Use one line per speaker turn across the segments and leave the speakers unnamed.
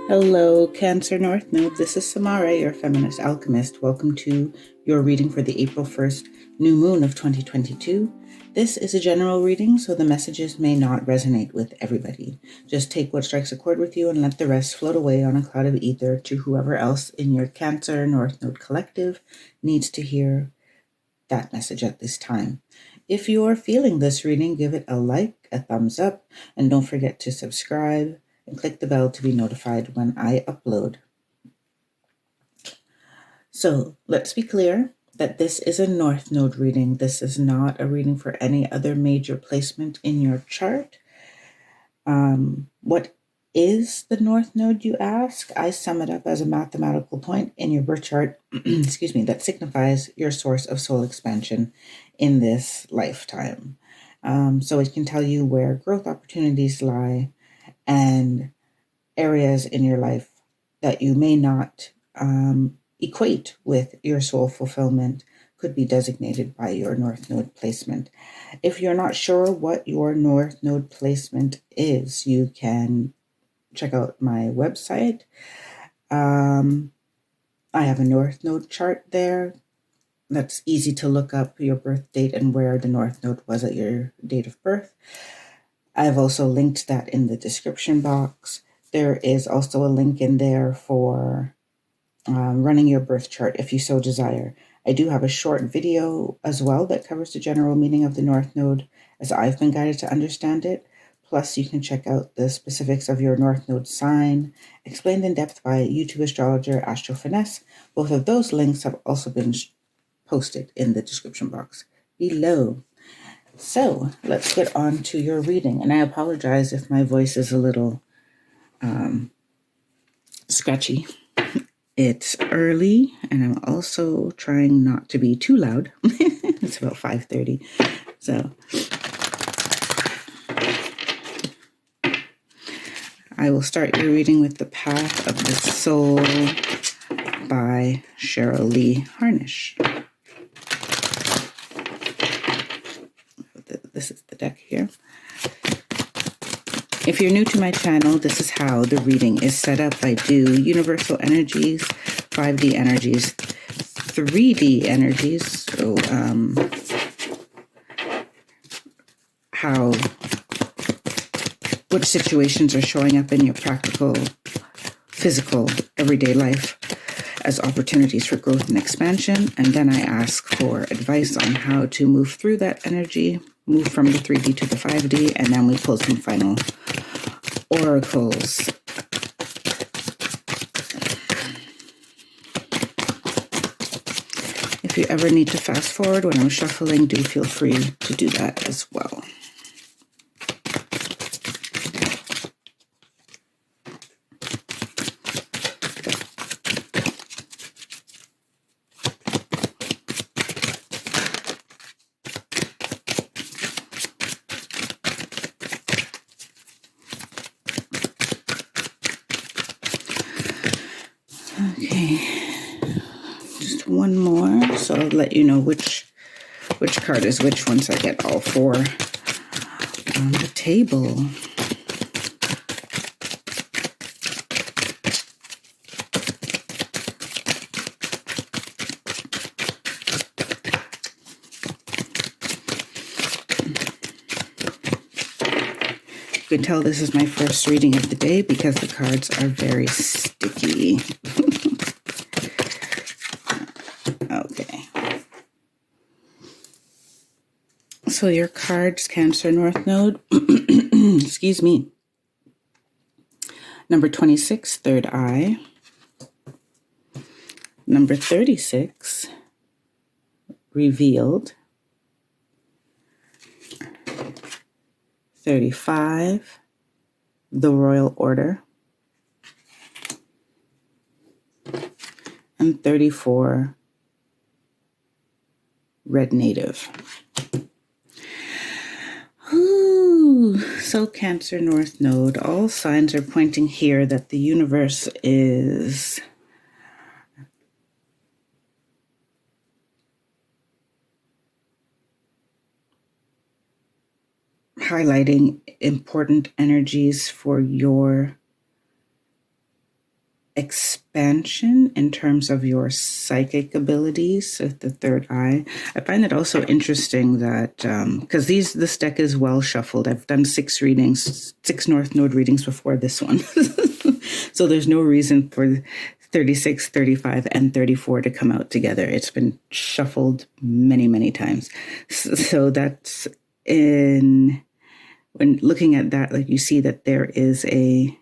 Hello, Cancer North Node. This is Samara, your Feminist Alchemist. Welcome to your reading for the April 1st new moon of 2022. This is a general reading, so the messages may not resonate with everybody. Just take what strikes a chord with you and let the rest float away on a cloud of ether to whoever else in your Cancer North Node collective needs to hear that message at this time. If you are feeling this reading, give it a like, a thumbs up, and don't forget to subscribe and click the bell to be notified when I upload. So let's be clear that this is a North Node reading. This is not a reading for any other major placement in your chart. What is the North Node, you ask? I sum it up as a mathematical point in your birth chart, that signifies your source of soul expansion in this lifetime. So it can tell you where growth opportunities lie and areas in your life that you may not equate with your soul fulfillment could be designated by your North Node placement. If you're not sure what your North Node placement is, you can check out my website. I have a North Node chart there. That's easy to look up your birth date and where the North Node was at your date of birth. I've also linked that in the description box. There is also a link in there for running your birth chart if you so desire. I do have a short video as well that covers the general meaning of the North Node as I've been guided to understand it. Plus, you can check out the specifics of your North Node sign, explained in depth by YouTube astrologer Astro Finesse. Both of those links have also been posted in the description box below. So let's get on to your reading. And I apologize if my voice is a little scratchy. It's early, and I'm also trying not to be too loud. It's about 5:30. So I will start your reading with The Path of the Soul by Cheryl Lee Harnish. This is the deck here. If you're new to my channel, this is how the reading is set up. I do universal energies, 5D energies, 3D energies. So what situations are showing up in your practical, physical, everyday life as opportunities for growth and expansion. And then I ask for advice on how to move through that energy, move from the 3D to the 5D, and then we pull some final oracles. If you ever need to fast forward when I'm shuffling, do feel free to do that as well. Okay, just one more, so I'll let you know which card is which once I get all four on the table. You can tell this is my first reading of the day because the cards are very sticky. Okay. So your cards, Cancer North Node, excuse me. Number 26, third eye. Number 36, revealed. 35, the Royal Order. And 34, Red Native. Ooh, so Cancer North Node, all signs are pointing here that the universe is highlighting important energies for your expansion in terms of your psychic abilities with the third eye. I find it also interesting that because this deck is well shuffled. I've done 6 North Node readings before this one. So there's no reason for 36, 35, and 34 to come out together. It's been shuffled many, many times. So that's when looking at that, like you see that there is it's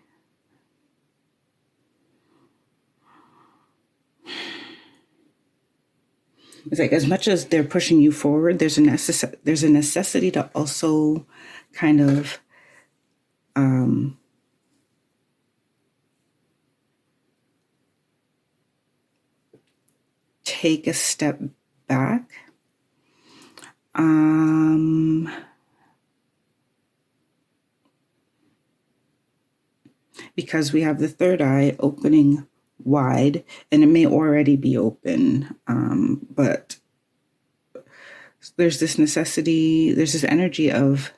like as much as they're pushing you forward, there's a necessity to also kind of take a step back. Because we have the third eye opening wide, and it may already be open, but there's this necessity, there's this energy of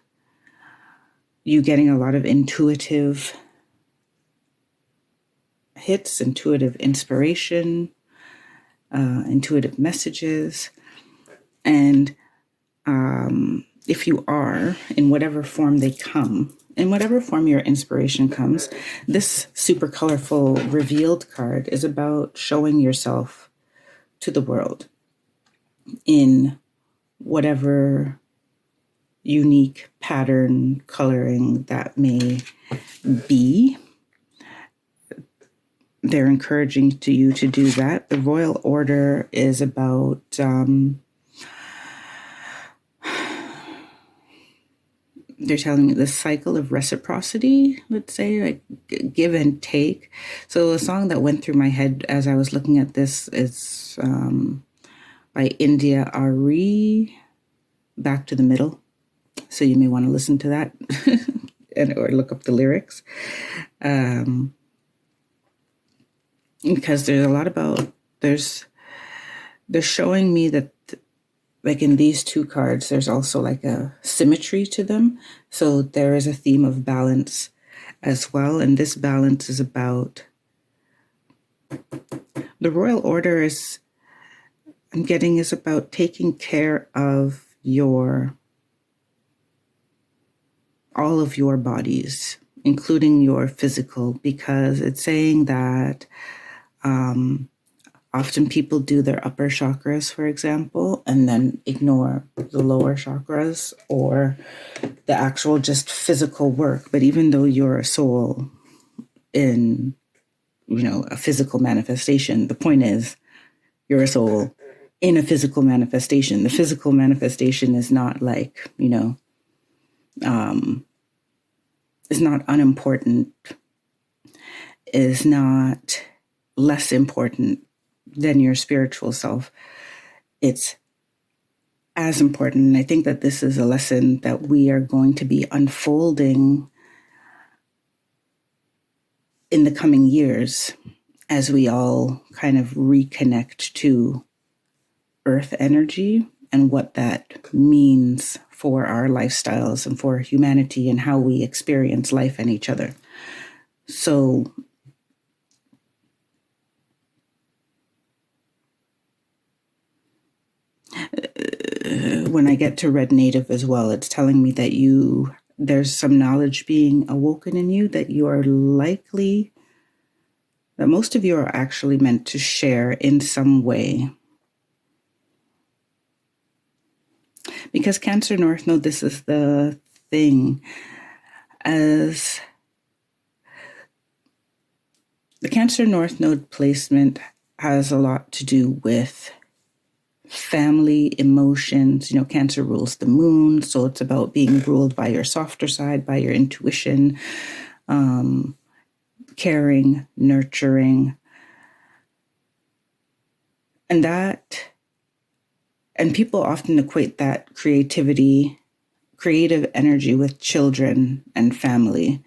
you getting a lot of intuitive hits, intuitive inspiration, intuitive messages. And if you are, in whatever form they come, in whatever form your inspiration comes, this super colorful revealed card is about showing yourself to the world in whatever unique pattern coloring that may be. They're encouraging you to do that. The Royal Order is about they're telling you the cycle of reciprocity, let's say, like give and take. So a song that went through my head as I was looking at this is by India Ari, Back to the Middle. So you may want to listen to that or look up the lyrics. Because there's a lot about, they're showing me that, like in these 2 cards, there's also like a symmetry to them. So there is a theme of balance as well. And this balance is about, the Royal Order is about taking care of all of your bodies, including your physical, because it's saying that often people do their upper chakras, for example, and then ignore the lower chakras or the actual just physical work. But even though you're a soul in, a physical manifestation, the point is you're a soul in a physical manifestation. The physical manifestation is not like, is not unimportant, is not less important than your spiritual self. It's as important. And I think that this is a lesson that we are going to be unfolding in the coming years as we all kind of reconnect to earth energy and what that means for our lifestyles and for humanity and how we experience life and each other. So when I get to Red Native as well, it's telling me that there's some knowledge being awoken in you that you are likely, that most of you are actually meant to share in some way. Because Cancer North Node, this is the thing, as the Cancer North Node placement has a lot to do with family emotions. Cancer rules the moon, so it's about being ruled by your softer side, by your intuition, caring, nurturing, and people often equate that creative energy with children and family.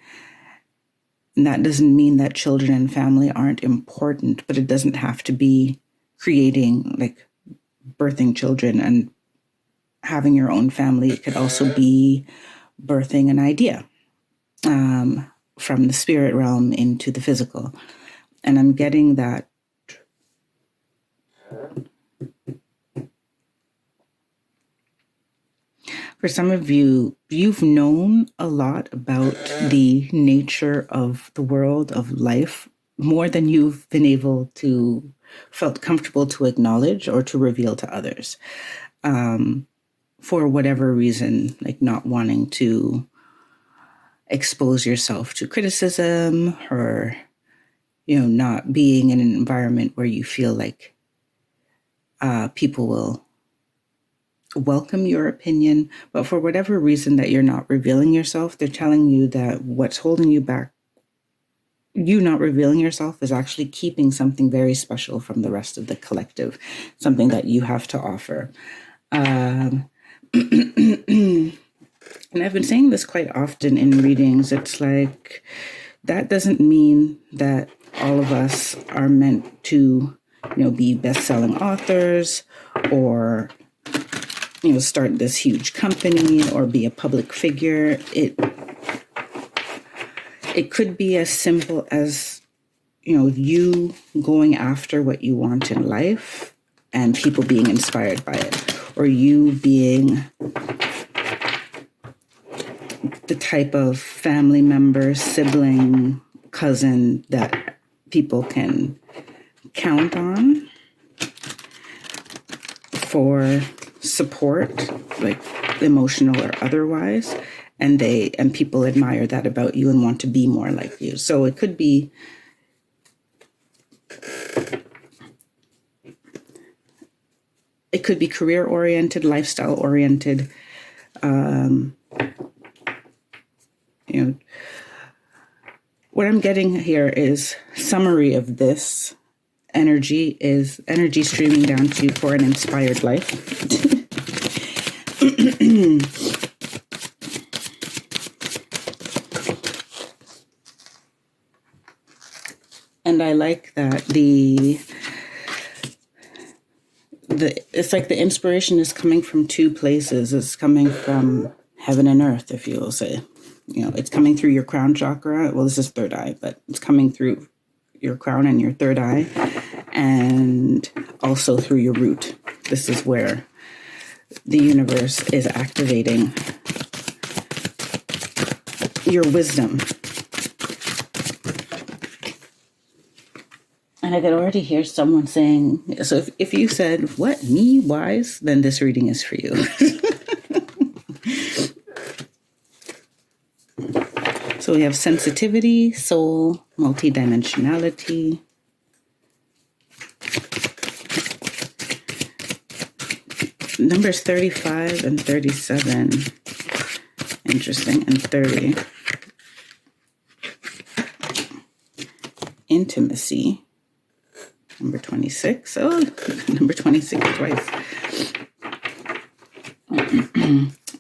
And that doesn't mean that children and family aren't important, but it doesn't have to be creating, like birthing children and having your own family. It could also be birthing an idea from the spirit realm into the physical. And I'm getting that for some of you, you've known a lot about the nature of the world, of life, more than you've been able to, felt comfortable to acknowledge or to reveal to others. For whatever reason, like not wanting to expose yourself to criticism, or, not being in an environment where you feel like people will welcome your opinion, but for whatever reason that you're not revealing yourself, they're telling you that what's holding you back, you not revealing yourself, is actually keeping something very special from the rest of the collective, something that you have to offer. And I've been saying this quite often in readings. It's like, that doesn't mean that all of us are meant to, be best-selling authors, or start this huge company, or be a public figure. It could be as simple as, you going after what you want in life and people being inspired by it, or you being the type of family member, sibling, cousin that people can count on for support, like emotional or otherwise, and people admire that about you and want to be more like you. So it could be career oriented, lifestyle oriented. What I'm getting here is summary of this energy is energy streaming down to you for an inspired life. And I like that it's like the inspiration is coming from two places. It's coming from heaven and earth, if you will say. It's coming through your crown chakra. Well, this is third eye, but it's coming through your crown and your third eye, and also through your root. This is where the universe is activating your wisdom. And I could already hear someone saying, so if you said, what, me, wise, then this reading is for you. So we have sensitivity, soul, multidimensionality. Numbers 35 and 37. Interesting. And 30. Intimacy. Number 26. Oh, number 26 twice.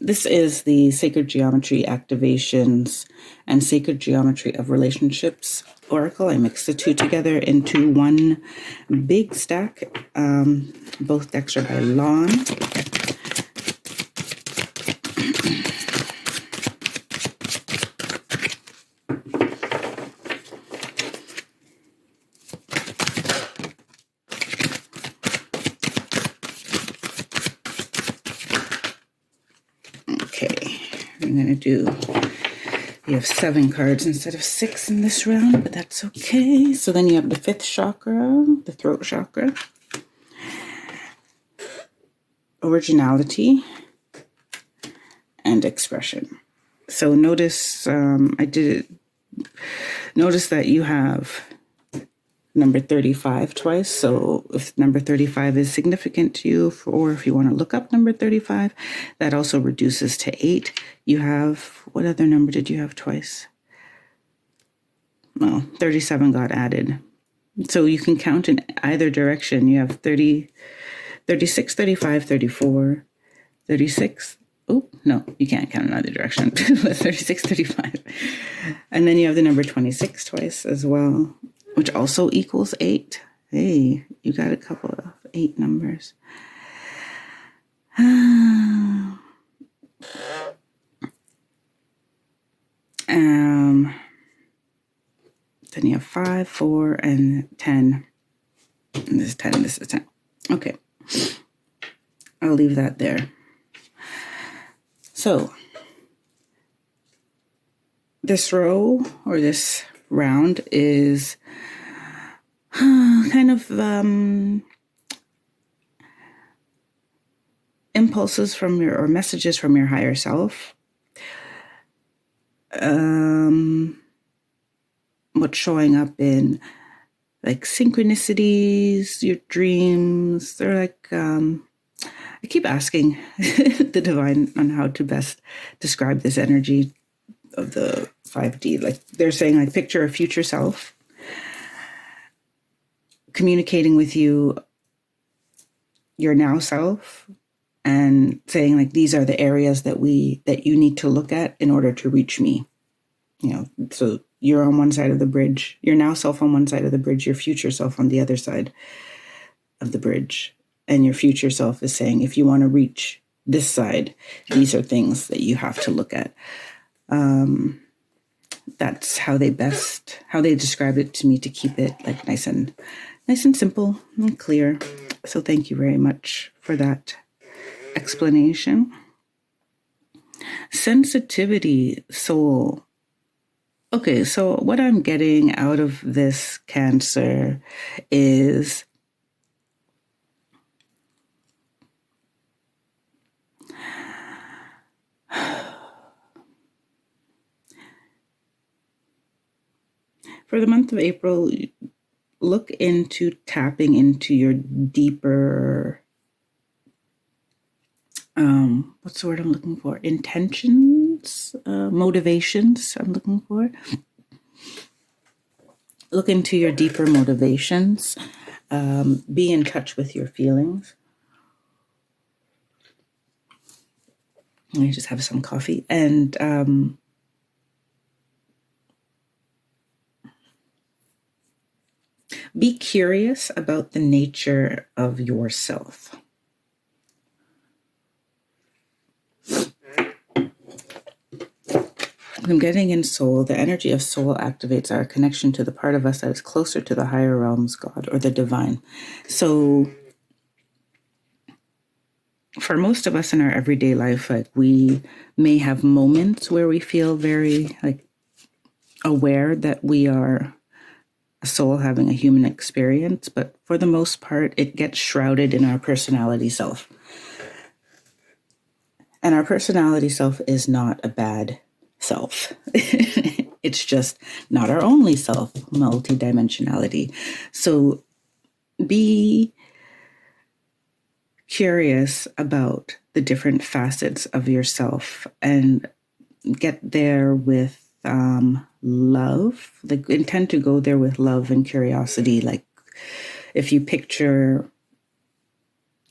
This is the Sacred Geometry Activations and Sacred Geometry of Relationships Oracle. I mixed the two together into one big stack. Both decks are by Lon. I'm going to do, you have 7 cards instead of 6 in this round, but that's okay. So then you have the 5th chakra, the throat chakra. Originality and expression. So notice, notice that you have number 35 twice. So if number 35 is significant to you, or if you want to look up number 35, that also reduces to 8. You have, what other number did you have twice? Well, 37 got added. So you can count in either direction. You have 30, 36, 35, 34, 36. Oh, no, you can't count in either direction. 36, 35. And then you have the number 26 twice as well, which also equals 8. Hey, you got a couple of 8 numbers. 35, Then you have 5, 4, and 10. And this is 10, and this is 10. Okay. I'll leave that there. So, this row or this round is kind of impulses from or messages from your higher self. What's showing up in like synchronicities, your dreams. They're like, I keep asking the divine on how to best describe this energy of the 5D. Like they're saying, like, picture a future self communicating with you, your now self, and saying, like, these are the areas that you need to look at in order to reach me. You know, so you're on one side of the bridge, your now self on one side of the bridge, your future self on the other side of the bridge. And your future self is saying, if you want to reach this side, these are things that you have to look at. That's how they described it to me, to keep it like nice and simple and clear. So thank you very much for that explanation. Sensitivity, soul. Okay, so what I'm getting out of this Cancer is for the month of April, look into tapping into your deeper, what's the word I'm looking for? Intentions, motivations I'm looking for. Look into your deeper motivations. Be in touch with your feelings. Let me just have some coffee. And be curious about the nature of yourself. I'm getting in soul. The energy of soul activates our connection to the part of us that is closer to the higher realms, God, or the divine. So for most of us in our everyday life, like, we may have moments where we feel very like aware that we are a soul having a human experience, but for the most part, it gets shrouded in our personality self. And our personality self is not a bad self. It's just not our only self, multidimensionality. So be curious about the different facets of yourself and get there with love. Like, intend to go there with love and curiosity. Like, if you picture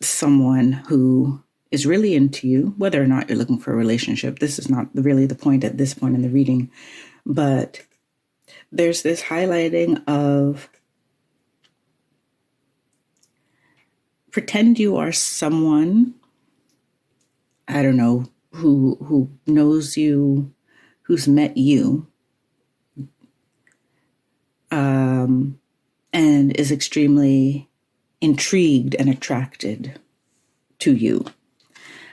someone who is really into you, whether or not you're looking for a relationship, this is not really the point at this point in the reading, but there's this highlighting of pretend you are someone, I don't know, who knows you, who's met you, and is extremely intrigued and attracted to you.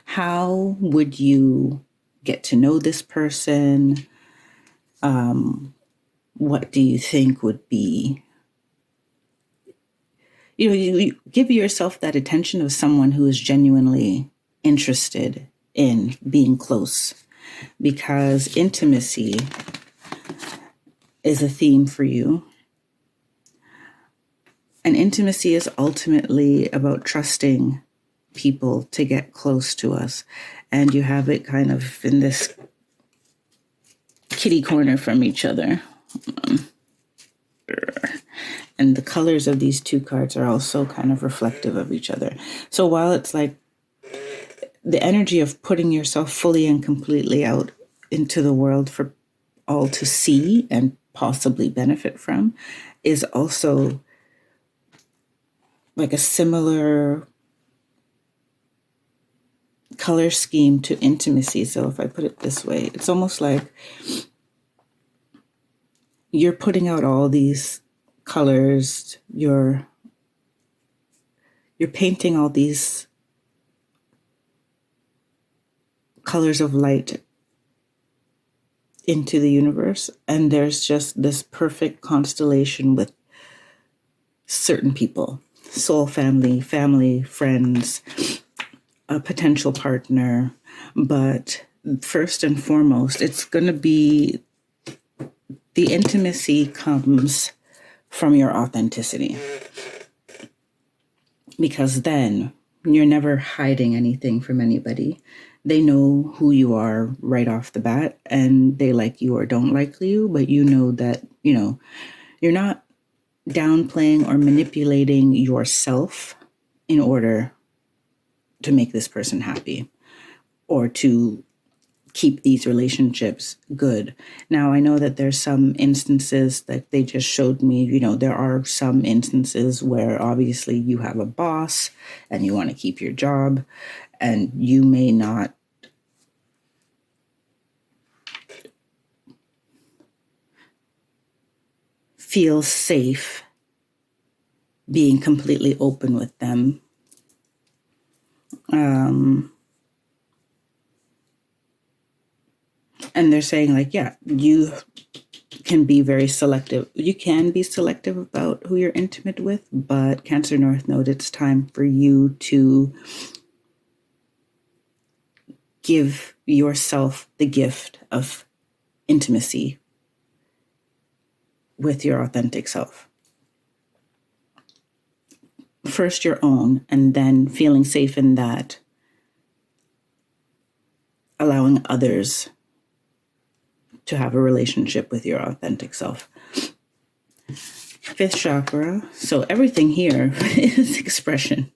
How would you get to know this person? What do you think would be, you give yourself that attention of someone who is genuinely interested in being close, because intimacy is a theme for you. And intimacy is ultimately about trusting people to get close to us. And you have it kind of in this kitty corner from each other. And the colors of these two cards are also kind of reflective of each other. So while it's like the energy of putting yourself fully and completely out into the world for all to see and possibly benefit from, is also like a similar color scheme to intimacy. So if I put it this way, it's almost like you're putting out all these colors, you're painting all these colors of light into the universe, and there's just this perfect constellation with certain people, soul family, friends, a potential partner. But first and foremost, it's going to be the intimacy comes from your authenticity, because then you're never hiding anything from anybody. They know who you are right off the bat, and they like you or don't like you, but you know that, you're not downplaying or manipulating yourself in order to make this person happy or to keep these relationships good. Now, I know that there's some instances that they just showed me, there are some instances where obviously you have a boss and you want to keep your job, and you may not feel safe being completely open with them. And they're saying you can be very selective. You can be selective about who you're intimate with, but Cancer North Node, it's time for you to give yourself the gift of intimacy with your authentic self. First your own, and then feeling safe in that, allowing others to have a relationship with your authentic self. Fifth chakra. So everything here is expression.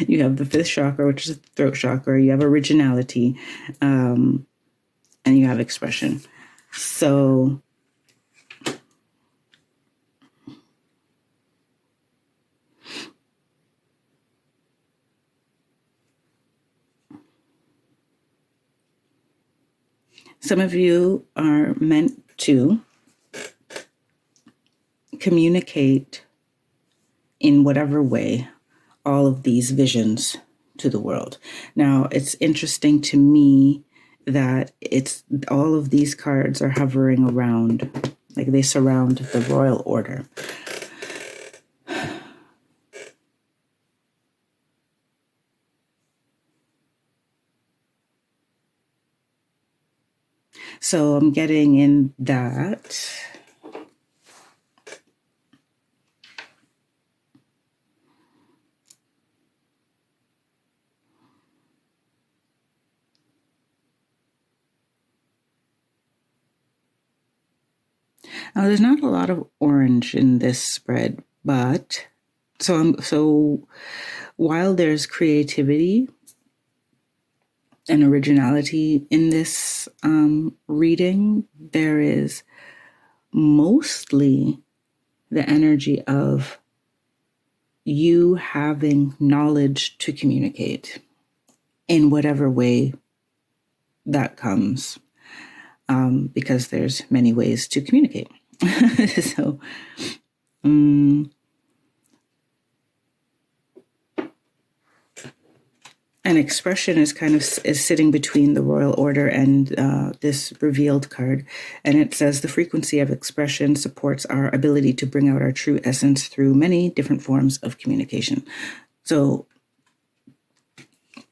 You have the fifth chakra, which is the throat chakra. You have originality, and you have expression. So some of you are meant to communicate in whatever way all of these visions to the world. Now, it's interesting to me that it's all of these cards are hovering around, like they surround the royal order. So I'm getting in that now there's not a lot of orange in this spread, but so while there's creativity and originality in this reading, there is mostly the energy of you having knowledge to communicate in whatever way that comes, because there's many ways to communicate. So, an expression is is sitting between the royal order and this revealed card. And it says the frequency of expression supports our ability to bring out our true essence through many different forms of communication. So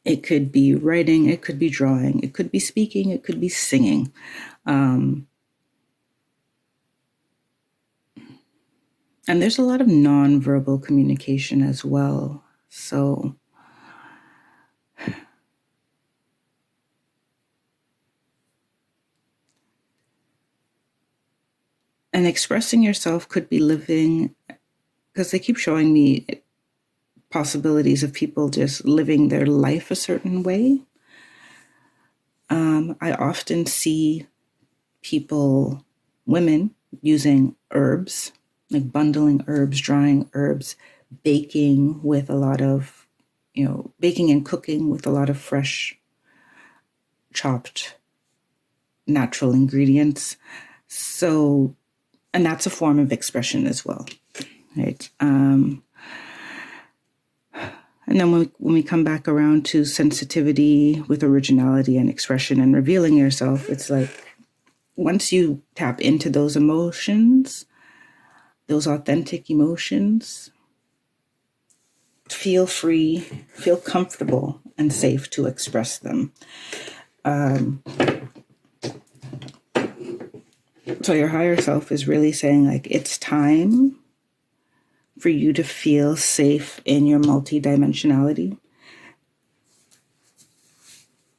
it could be writing, it could be drawing, it could be speaking, it could be singing. And there's a lot of nonverbal communication as well. So and expressing yourself could be living, because they keep showing me possibilities of people just living their life a certain way. I often see people, women, using herbs, like bundling herbs, drying herbs, baking with a lot of, baking and cooking with a lot of fresh, chopped, natural ingredients. So, And that's a form of expression as well, right? And then when we come back around to sensitivity with originality and expression and revealing yourself, it's like once you tap into those emotions, those authentic emotions, feel free, feel comfortable and safe to express them. So your higher self is really saying, like, it's time for you to feel safe in your multidimensionality.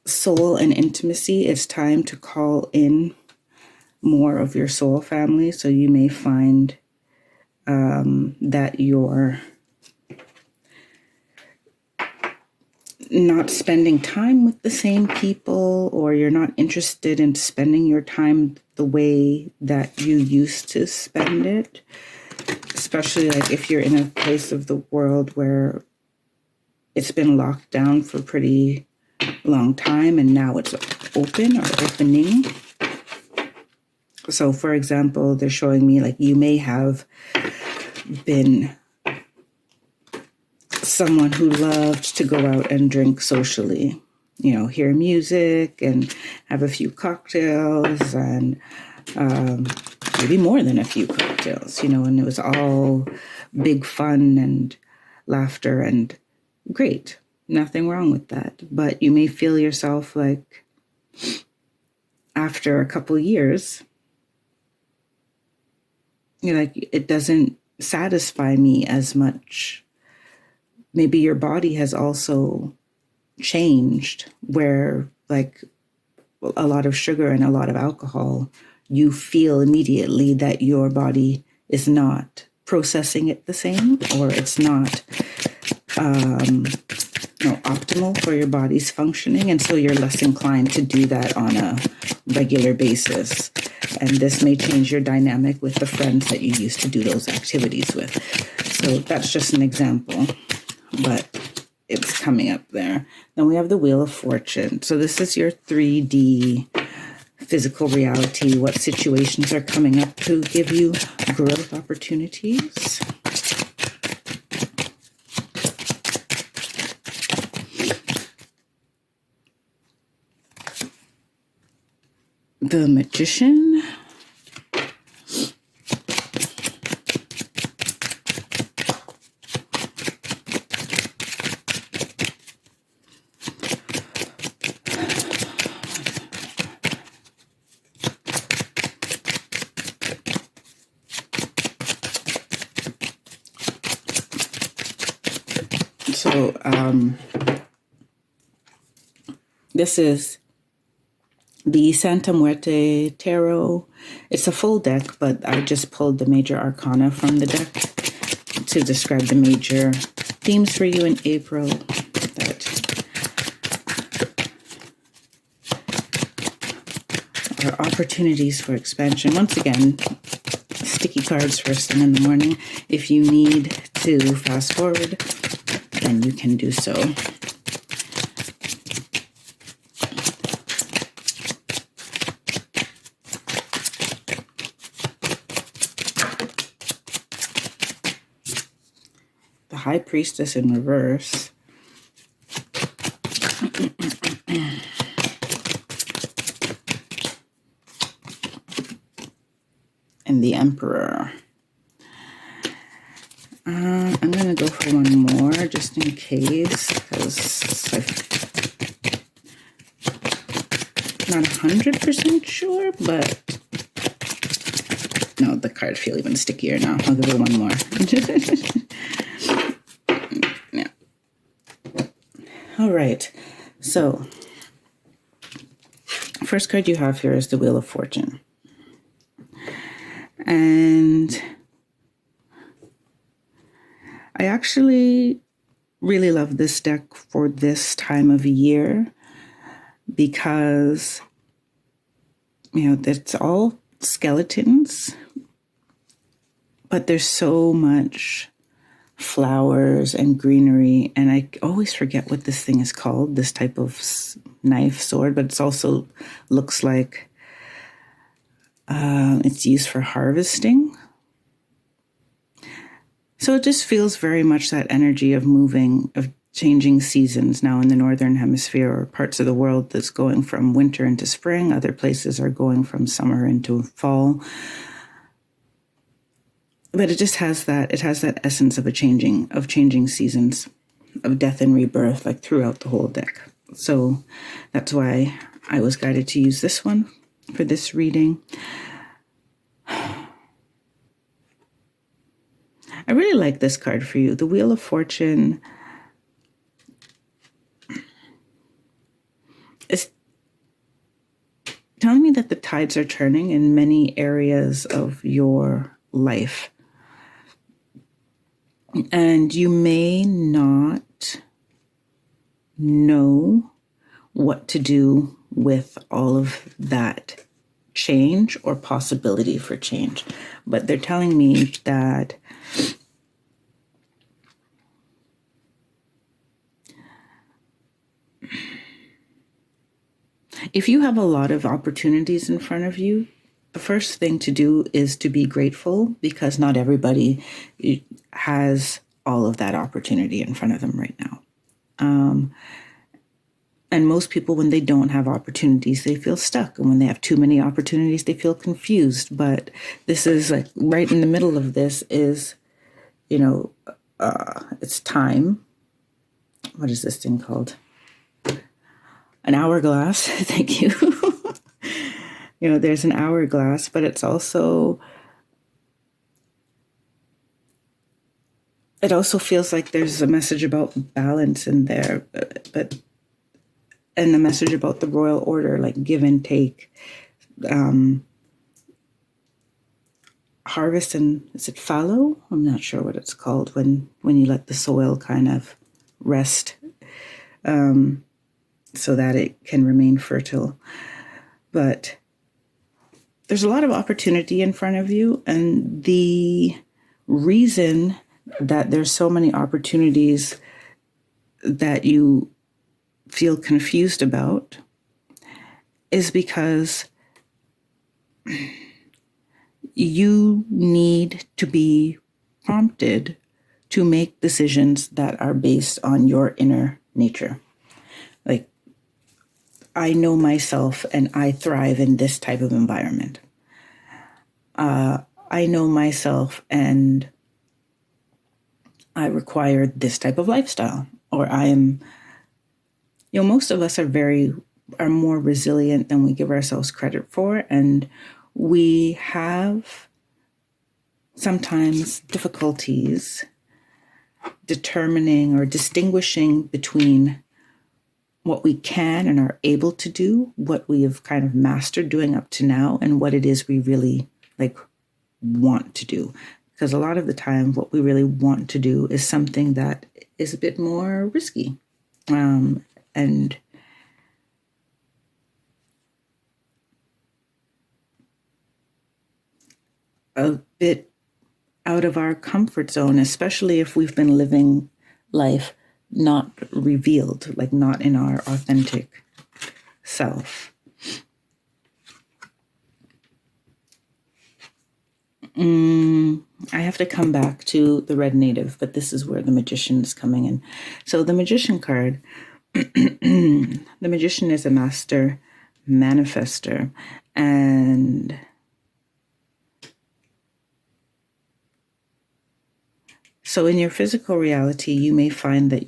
Soul and intimacy, it's time to call in more of your soul family. So you may find that you're not spending time with the same people, or you're not interested in spending your time the way that you used to spend it. Especially like if you're in a place of the world where it's been locked down for a pretty long time and now it's open or opening. So for example, they're showing me like you may have been someone who loved to go out and drink socially, you know, hear music and have a few cocktails and maybe more than a few cocktails, you know, and it was all big fun and laughter and great. Nothing wrong with that. But you may feel yourself like after a couple years, you're like, it doesn't satisfy me as much. Maybe your body has also changed where like a lot of sugar and a lot of alcohol, you feel immediately that your body is not processing it the same, or it's not optimal for your body's functioning. And so you're less inclined to do that on a regular basis. And this may change your dynamic with the friends that you used to do those activities with. So that's just an example, but it's coming up there. Then we have the Wheel of Fortune. So this is your 3D physical reality, what situations are coming up to give you growth opportunities. The Magician. So this is the Santa Muerte Tarot. It's a full deck, but I just pulled the major arcana from the deck to describe the major themes for you in April. That are opportunities for expansion. Once again, sticky cards first thing in the morning. If you need to fast forward, then you can do so. The High Priestess in reverse. And the Emperor. I'm going to go for one more just in case, because I'm not 100% sure, but no, the cards feel even stickier now. I'll give it one more. Yeah. All right. So, first card you have here is the Wheel of Fortune. And I actually really love this deck for this time of year because, you know, it's all skeletons, but there's so much flowers and greenery. And I always forget what this thing is called, this type of knife, sword, but it's also looks like It's used for harvesting. So it just feels very much that energy of moving, of changing seasons now in the Northern Hemisphere, or parts of the world that's going from winter into spring. Other places are going from summer into fall. But it just has that essence of changing seasons, of death and rebirth, like throughout the whole deck. So that's why I was guided to use this one for this reading. I really like this card for you. The Wheel of Fortune is telling me that the tides are turning in many areas of your life. And you may not know what to do with all of that change or possibility for change. But they're telling me that if you have a lot of opportunities in front of you, the first thing to do is to be grateful, because not everybody has all of that opportunity in front of them right now. And most people, when they don't have opportunities, they feel stuck. And when they have too many opportunities, they feel confused. But this is like right in the middle of this is, it's time. What is this thing called? An hourglass. Thank you. There's an hourglass, but it also feels like there's a message about balance in there, and a message about the royal order, like give and take, harvest, and is it fallow? I'm not sure what it's called when you let the soil kind of rest, so that it can remain fertile. But there's a lot of opportunity in front of you, and the reason that there's so many opportunities that you feel confused about is because you need to be prompted to make decisions that are based on your inner nature. Like, I know myself and I thrive in this type of environment. I know myself and I require this type of lifestyle, or I am, most of us are more resilient than we give ourselves credit for. And we have sometimes difficulties determining or distinguishing between what we can and are able to do, what we have kind of mastered doing up to now, and what it is we really want to do. Because a lot of the time, what we really want to do is something that is a bit more risky, and a bit out of our comfort zone, especially if we've been living life not revealed, like not in our authentic self. I have to come back to the red native, but this is where the magician is coming in. So the magician card, the magician is a master manifester, and so in your physical reality, you may find that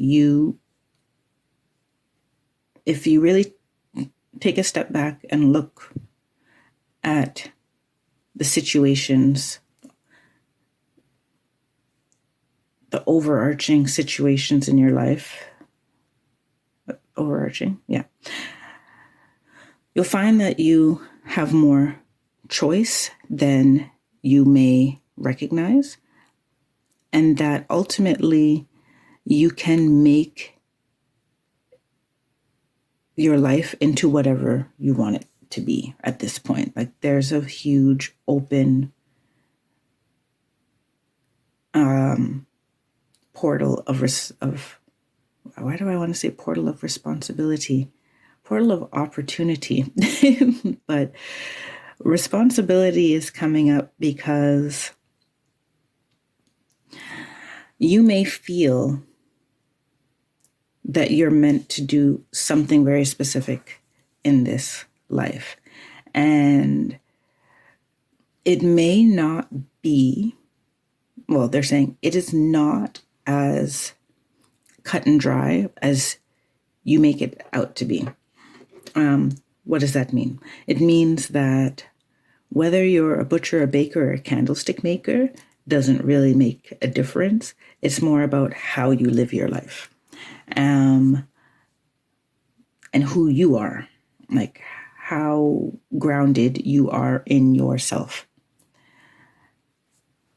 if you really take a step back and look at the situations, the overarching situations in your life, you'll find that you have more choice than you may recognize, and that ultimately you can make your life into whatever you want it to be at this point. Like, there's a huge open portal of why do I want to say portal of responsibility? Portal of opportunity. But responsibility is coming up because you may feel that you're meant to do something very specific in this life. And it may not be, well, they're saying it is not as cut and dry as you make it out to be. What does that mean? It means that whether you're a butcher, a baker, or a candlestick maker doesn't really make a difference. It's more about how you live your life, and who you are, like how grounded you are in yourself,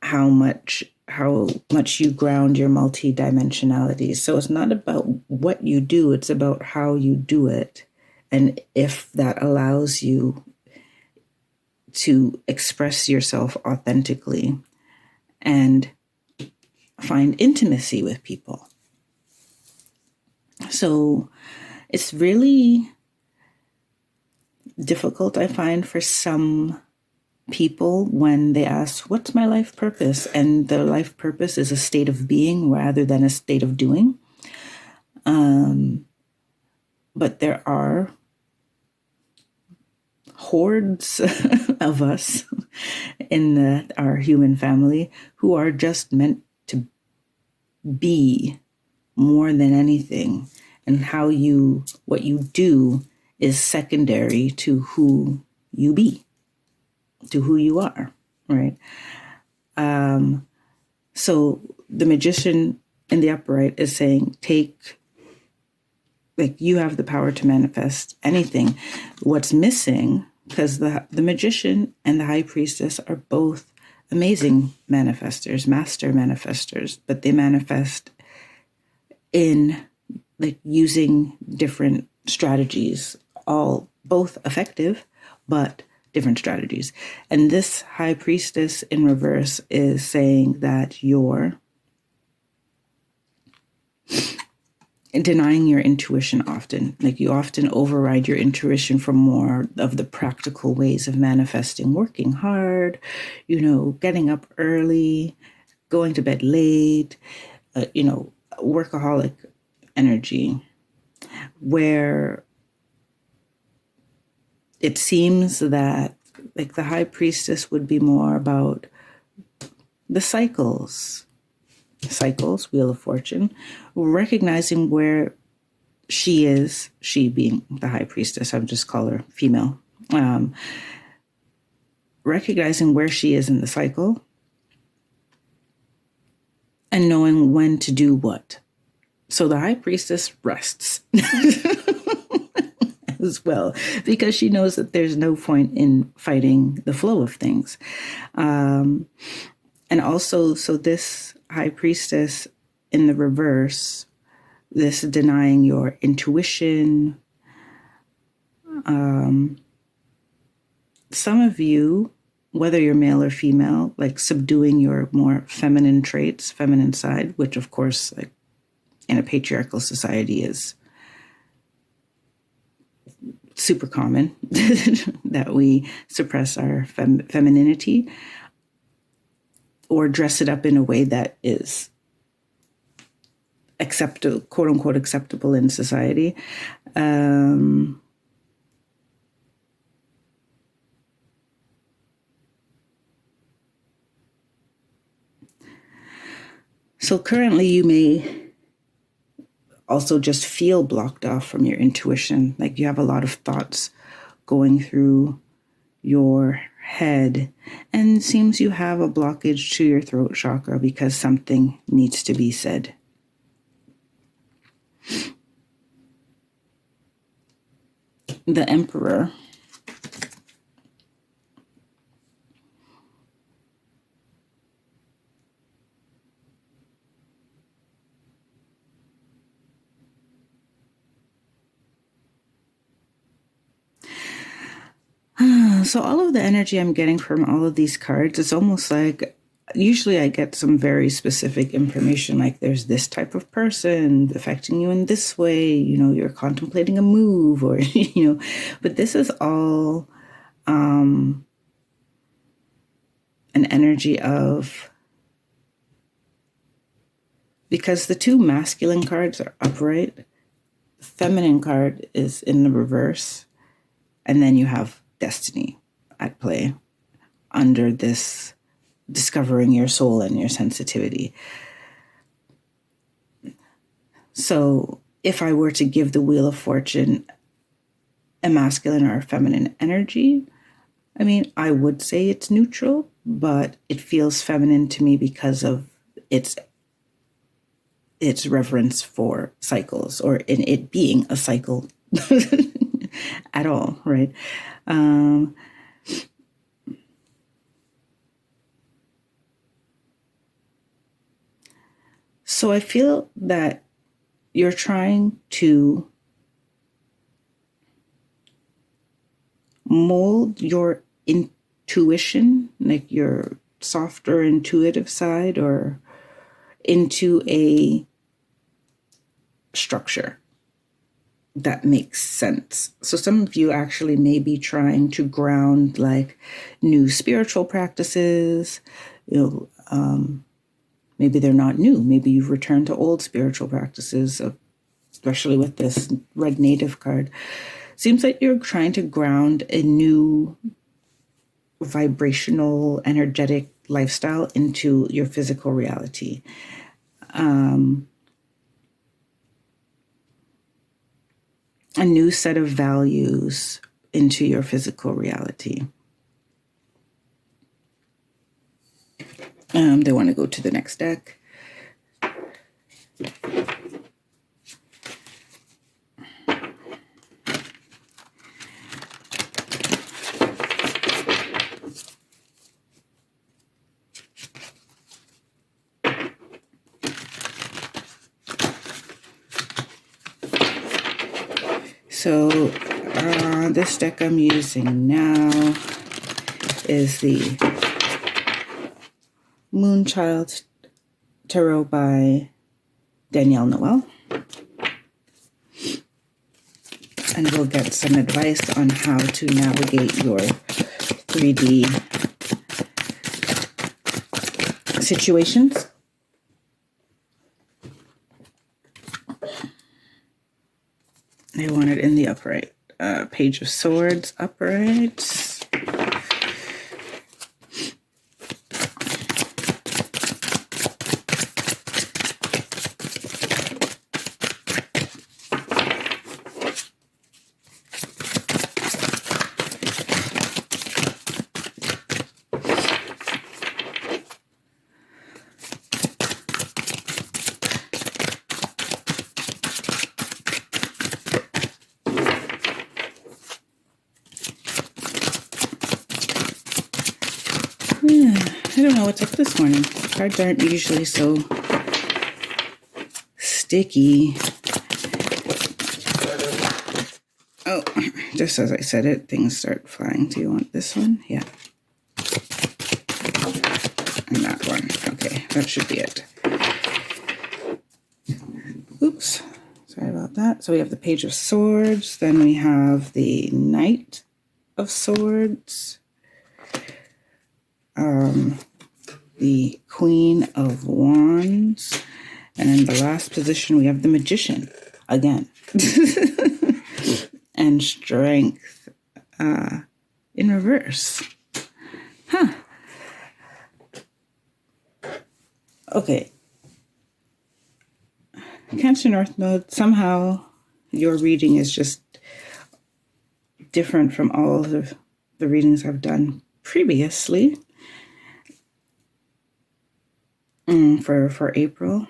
how much you ground your multidimensionality. So it's not about what you do, it's about how you do it. And if that allows you to express yourself authentically and find intimacy with people. So it's really difficult, I find, for some people when they ask, what's my life purpose? And the life purpose is a state of being rather than a state of doing. But there are hordes of us in our human family who are just meant to be more than anything. And what you do is secondary to who you be, to who you are, right? So the magician in the upright is saying, you have the power to manifest anything. What's missing, because the magician and the high priestess are both amazing manifestors, master manifestors, but they manifest in using different strategies, both effective, but different strategies. And this high priestess in reverse is saying that you're denying your intuition often. You often override your intuition for more of the practical ways of manifesting, working hard, getting up early, going to bed late, workaholic energy, where it seems that the high priestess would be more about the cycles, Wheel of Fortune, recognizing where she is, she being the high priestess, I would just call her female, recognizing where she is in the cycle and knowing when to do what. So the high priestess rests as well, because she knows that there's no point in fighting the flow of things. And also, so this high priestess in the reverse, this denying your intuition. Some of you, whether you're male or female, subduing your more feminine traits, feminine side, which of course, in a patriarchal society is super common, that we suppress our femininity or dress it up in a way that is acceptable, quote unquote, acceptable in society. So currently you may also just feel blocked off from your intuition. You have a lot of thoughts going through your head, and it seems you have a blockage to your throat chakra because something needs to be said. The Emperor. So all of the energy I'm getting from all of these cards, it's almost like, usually I get some very specific information, there's this type of person affecting you in this way, you're contemplating a move, or, but this is all an energy of, because the two masculine cards are upright, the feminine card is in the reverse, and then you have destiny at play under this discovering your soul and your sensitivity. So if I were to give the Wheel of Fortune a masculine or a feminine energy, I mean, I would say it's neutral, but it feels feminine to me because of its reverence for cycles, or in it being a cycle at all, right? So I feel that you're trying to mold your intuition, like your softer intuitive side, or into a structure that makes sense. So some of you actually may be trying to ground like new spiritual practices, maybe they're not new. Maybe you've returned to old spiritual practices, especially with this red native card. Seems like you're trying to ground a new vibrational, energetic lifestyle into your physical reality. A new set of values into your physical reality. They want to go to the next deck. So this deck I'm using now is the Moonchild Tarot by Danielle Noel. And we'll get some advice on how to navigate your 3D situations. They want it in the upright. Page of Swords, upright. I don't know what's up this morning. Cards aren't usually so sticky. Oh, just as I said it, things start flying. Do you want this one? Yeah. And that one. Okay, that should be it. Oops. Sorry about that. So we have the Page of Swords. Then we have the Knight of Swords. The Queen of Wands. And in the last position, we have the Magician again. And Strength in reverse. Huh. Okay. Cancer North Node, somehow your reading is just different from all of the readings I've done previously. For April,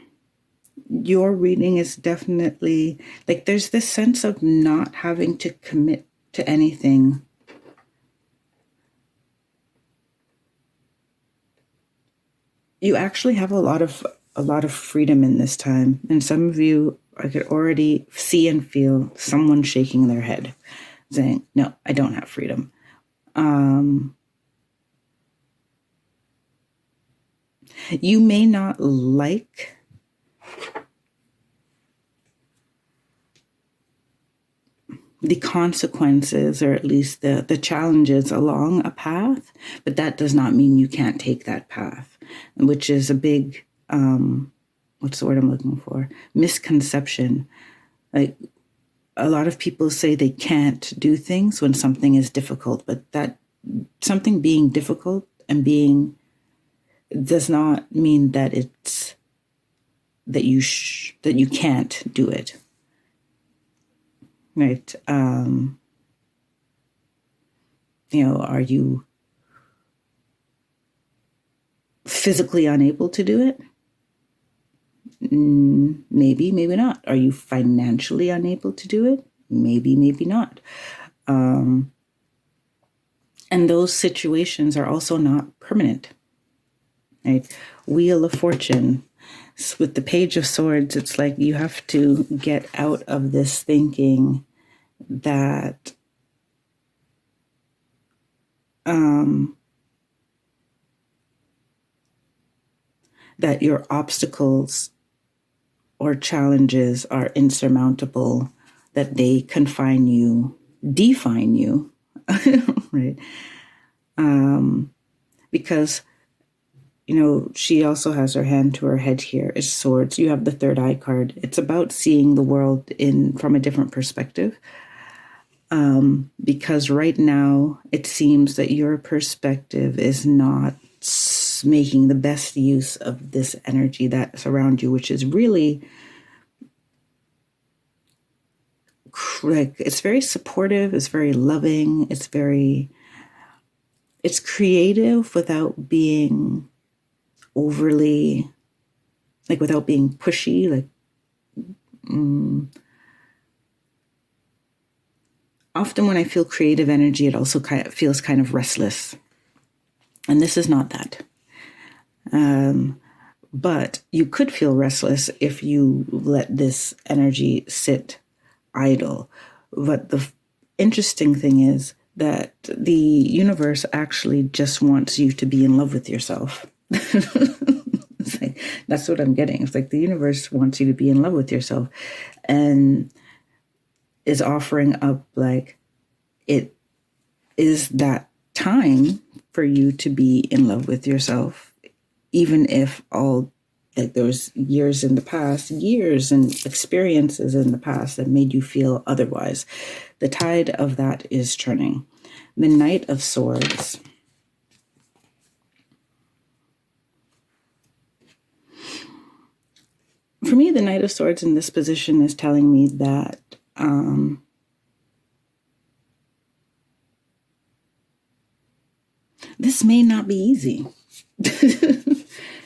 your reading is definitely like there's this sense of not having to commit to anything. You actually have a lot of freedom in this time, and some of you, I could already see and feel someone shaking their head, saying, "No, I don't have freedom." You may not like the consequences, or at least the challenges along a path, but that does not mean you can't take that path, which is a big, what's the word I'm looking for? Misconception. Like, a lot of people say they can't do things when something is difficult, but that something being difficult and being does not mean that it's that you can't do it. Right. Are you physically unable to do it? Maybe, maybe not. Are you financially unable to do it? Maybe, maybe not. And those situations are also not permanent. Right? Wheel of Fortune. With the Page of Swords, it's like you have to get out of this thinking that that your obstacles or challenges are insurmountable, that they confine you, define you, right? Because, she also has her hand to her head here. It's swords. You have the third eye card. It's about seeing the world from a different perspective. Because right now it seems that your perspective is not making the best use of this energy that's around you, which is really like, it's very supportive, it's very loving, it's creative without being overly, like, without being pushy, like, often when I feel creative energy, it also feels kind of restless. And this is not that. But you could feel restless if you let this energy sit idle. But the interesting thing is that the universe actually just wants you to be in love with yourself. It's like, that's what I'm getting. It's like the universe wants you to be in love with yourself and is offering up, like, it is that time for you to be in love with yourself, even if there was years in the past, years and experiences in the past that made you feel otherwise. The tide of that is turning. The Knight of Swords. For me, the Knight of Swords in this position is telling me that this may not be easy.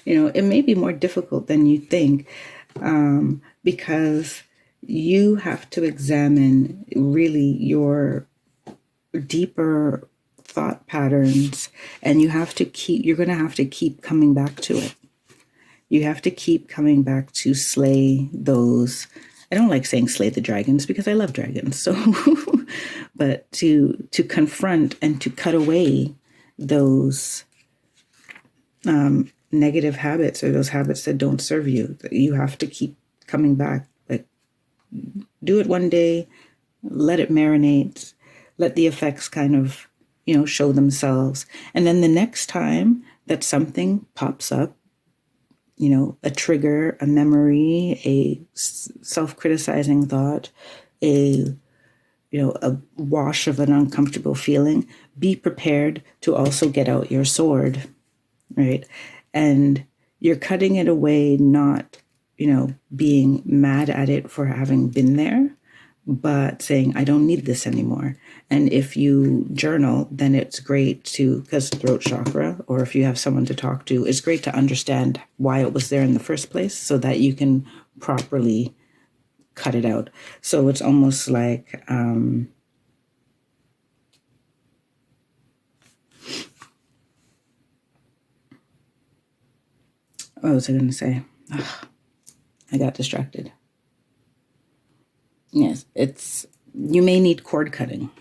It may be more difficult than you think, because you have to examine really your deeper thought patterns, and you're going to have to keep coming back to it. You have to keep coming back to slay those. I don't like saying slay the dragons because I love dragons. So, but to confront and to cut away those negative habits, or those habits that don't serve you. You have to keep coming back. Like, do it one day, let it marinate, let the effects kind of, show themselves. And then the next time that something pops up, a trigger, a memory, a self-criticizing thought, a wash of an uncomfortable feeling, be prepared to also get out your sword, right? And you're cutting it away, not, being mad at it for having been there, but saying, I don't need this anymore. And if you journal, then it's great because throat chakra, or if you have someone to talk to, it's great to understand why it was there in the first place so that you can properly cut it out. So it's almost like, what was I going to say? I got distracted. Yes, you may need cord cutting.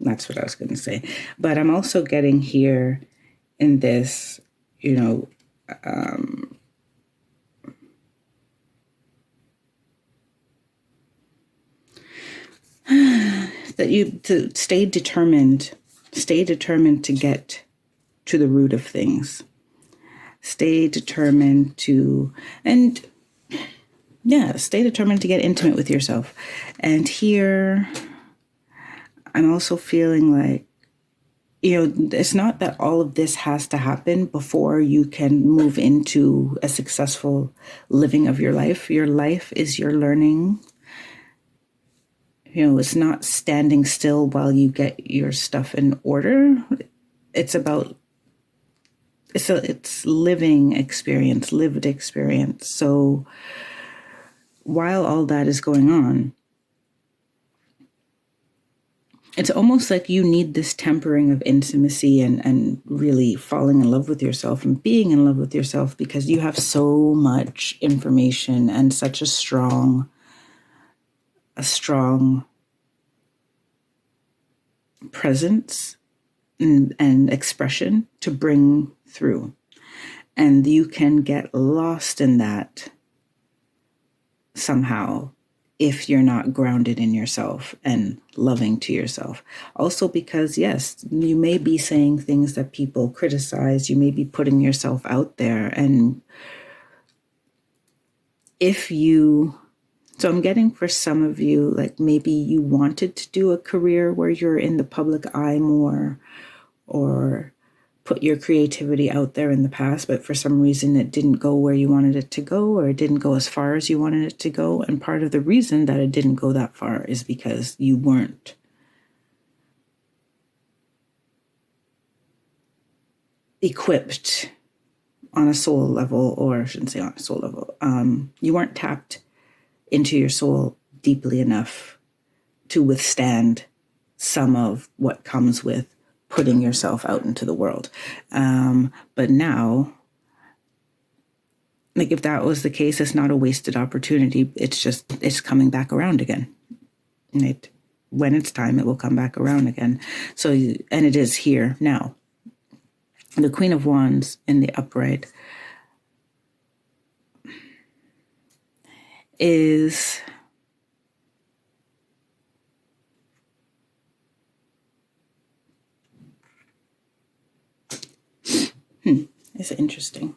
That's what I was going to say. But I'm also getting here in this, that you to stay determined to get to the root of things. Stay determined to get intimate with yourself. And here, I'm also feeling like, it's not that all of this has to happen before you can move into a successful living of your life. Your life is your learning. It's not standing still while you get your stuff in order. It's living experience, lived experience. So while all that is going on, it's almost like you need this tempering of intimacy and really falling in love with yourself and being in love with yourself, because you have so much information and such a strong presence and expression to bring through. And you can get lost in that somehow if you're not grounded in yourself and loving to yourself. Also because, yes, you may be saying things that people criticize. You may be putting yourself out there. And so I'm getting for some of you, like maybe you wanted to do a career where you're in the public eye more, or put your creativity out there in the past, but for some reason it didn't go where you wanted it to go, or it didn't go as far as you wanted it to go. And part of the reason that it didn't go that far is because you weren't equipped on a soul level, or I shouldn't say on a soul level. You weren't tapped into your soul deeply enough to withstand some of what comes with putting yourself out into the world. But now, like if that was the case, it's not a wasted opportunity. It's coming back around again. Right? When it's time, it will come back around again. And it is here now. The Queen of Wands in the upright is it's interesting.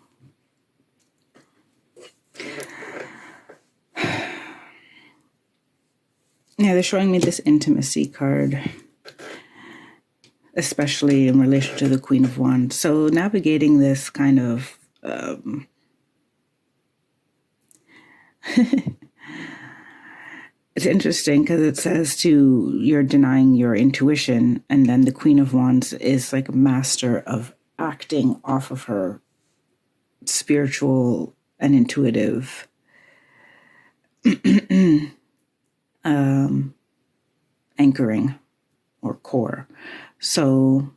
Yeah, they're showing me this intimacy card, especially in relation to the Queen of Wands. So navigating this kind of it's interesting because it says you're denying your intuition, and then the Queen of Wands is like a master of acting off of her spiritual and intuitive anchoring or core. So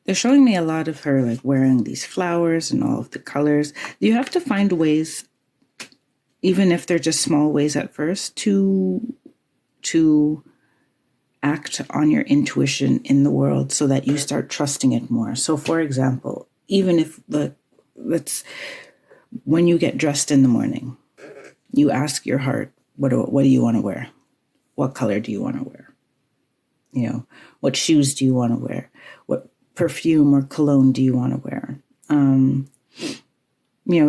they're showing me a lot of her like wearing these flowers and all of the colors. You have to find ways, even if they're just small ways at first, to act on your intuition in the world so that you start trusting it more. So for example, even if when you get dressed in the morning, you ask your heart, what do you want to wear? What color do you want to wear? What shoes do you want to wear? What perfume or cologne do you want to wear?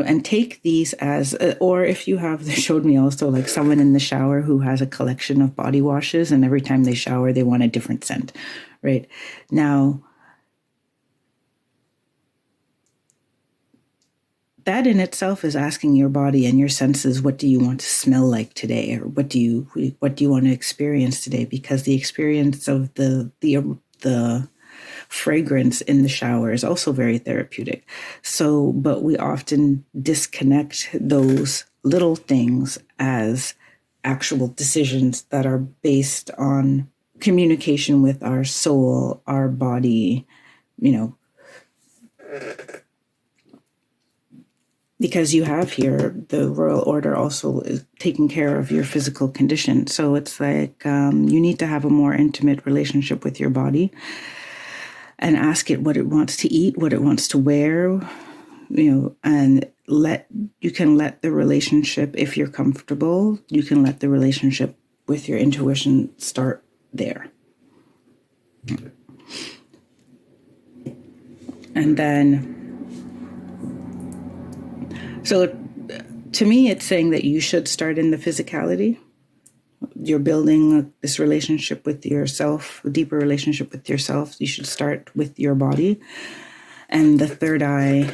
And take these as, or if you have, they showed me also like someone in the shower who has a collection of body washes, and every time they shower, they want a different scent, right? Now, that in itself is asking your body and your senses, what do you want to smell like today? Or what do you want to experience today? Because the experience of the fragrance in the shower is also very therapeutic. So, but we often disconnect those little things as actual decisions that are based on communication with our soul, our body, because you have here the royal order also is taking care of your physical condition. So it's like you need to have a more intimate relationship with your body and ask it what it wants to eat, what it wants to wear, and you can let the relationship, if you're comfortable, you can let the relationship with your intuition start there. And then, so to me, it's saying that you should start in the physicality. You're building this relationship with yourself, a deeper relationship with yourself. You should start with your body. And the third eye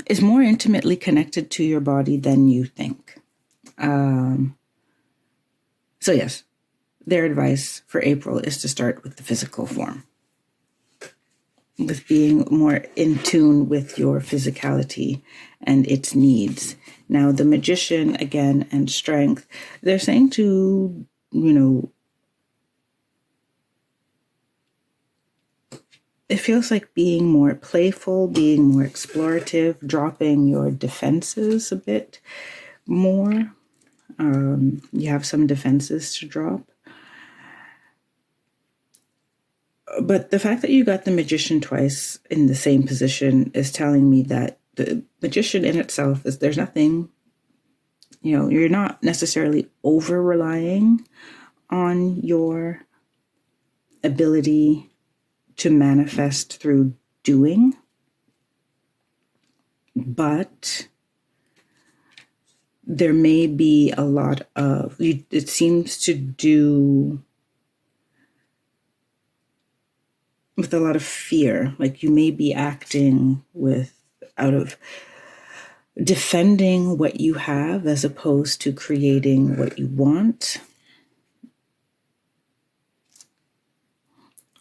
is more intimately connected to your body than you think. So yes, their advice for April is to start with the physical form, with being more in tune with your physicality and its needs. Now, the Magician, again, and Strength, they're saying to, it feels like being more playful, being more explorative, dropping your defenses a bit more. You have some defenses to drop. But the fact that you got the Magician twice in the same position is telling me that the Magician in itself is, there's nothing, you're not necessarily over-relying on your ability to manifest through doing, but there may be a lot of, it seems to do with a lot of fear. Like you may be acting out of defending what you have as opposed to creating what you want.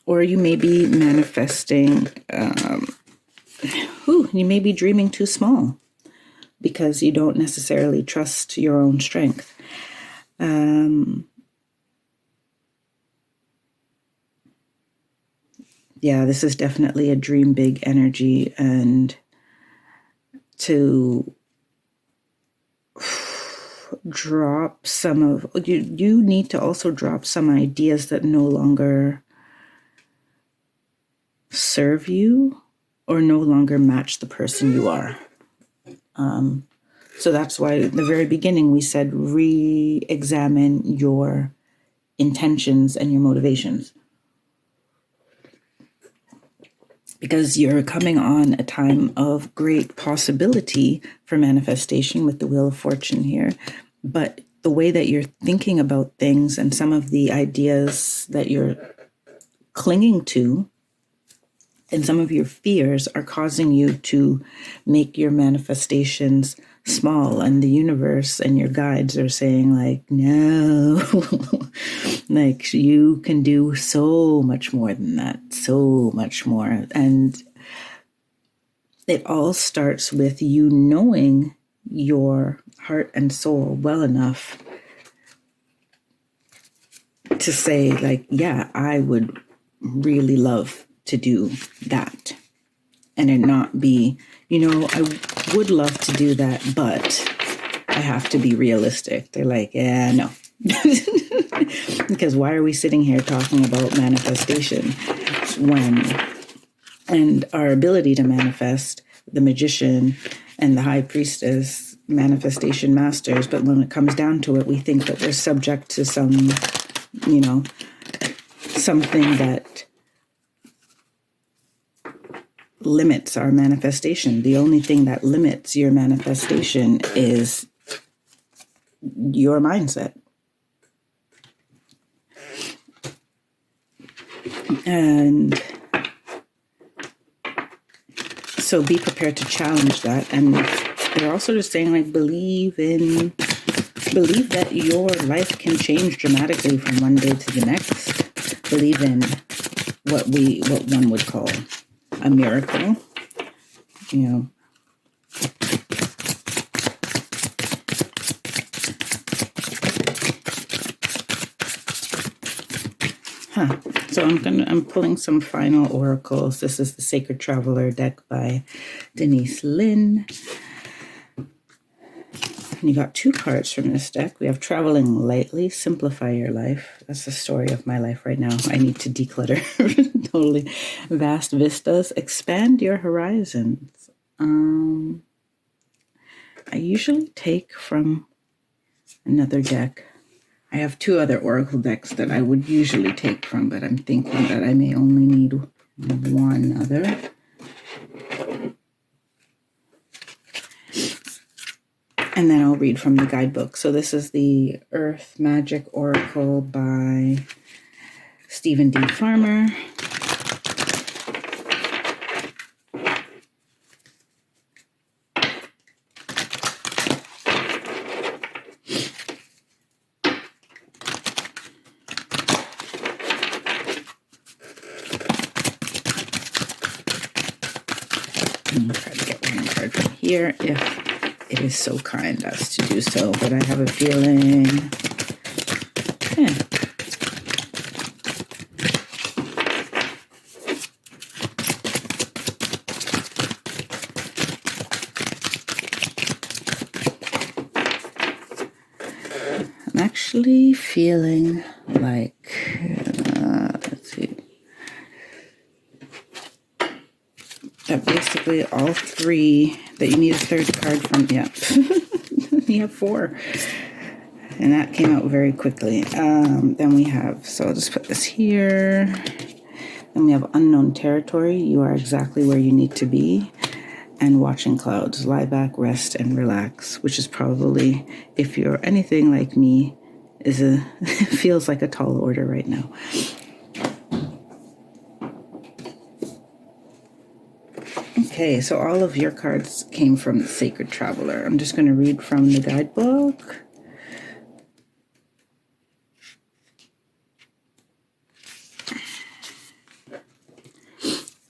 Or you may be manifesting, you may be dreaming too small because you don't necessarily trust your own strength. Yeah, this is definitely a dream big energy, and to drop some of, you need to also drop some ideas that no longer serve you or no longer match the person you are. So that's why at the very beginning we said re-examine your intentions and your motivations. Because you're coming on a time of great possibility for manifestation with the Wheel of Fortune here. But the way that you're thinking about things and some of the ideas that you're clinging to and some of your fears are causing you to make your manifestations small. And the universe and your guides are saying like, no, like you can do so much more than that, so much more. And it all starts with you knowing your heart and soul well enough to say like, yeah, I would really love to do that. And it not be, I would love to do that, but I have to be realistic. They're like, yeah, no. Because why are we sitting here talking about manifestation and our ability to manifest, the Magician and the High Priestess, manifestation masters, but when it comes down to it, we think that we're subject to some, something that limits our manifestation. The only thing that limits your manifestation is your mindset. And so be prepared to challenge that. And they're also just saying like, believe that your life can change dramatically from one day to the next. Believe in what one would call a miracle, So I'm pulling some final oracles. This is the Sacred Traveler deck by Denise Lynn. And you got 2 cards from this deck. We have Traveling Lightly, Simplify Your Life. That's the story of my life right now. I need to declutter. Totally. Vast Vistas, Expand Your Horizons. I usually take from another deck. I have 2 other oracle decks that I would usually take from, but I'm thinking that I may only need 1 other. And then I'll read from the guidebook. So this is the Earth Magic Oracle by Stephen D. Farmer. I'll try to get 1 card from here if it is so kind as to do so, but I have a feeling, I'm actually feeling like, let's see, that basically all 3 that you need a 3rd card from, you have 4. And that came out very quickly. Then we have, so I'll just put this here. Then we have Unknown Territory. You are exactly where you need to be. And Watching Clouds. Lie back, rest, and relax. Which is probably, if you're anything like me, feels like a tall order right now. Okay, so all of your cards came from the Sacred Traveler. I'm just going to read from the guidebook.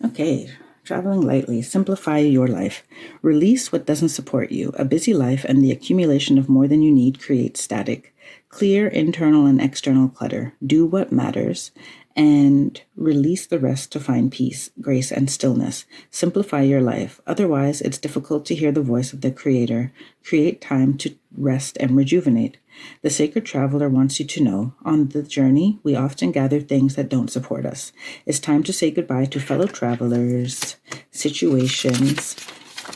Okay, Traveling Lightly, Simplify Your Life. Release what doesn't support you. A busy life and the accumulation of more than you need creates static. Clear internal and external clutter. Do what matters. And release the rest to find peace, grace, and stillness. Simplify your life. Otherwise, it's difficult to hear the voice of the Creator. Create time to rest and rejuvenate. The Sacred Traveler wants you to know, on the journey, we often gather things that don't support us. It's time to say goodbye to fellow travelers, situations,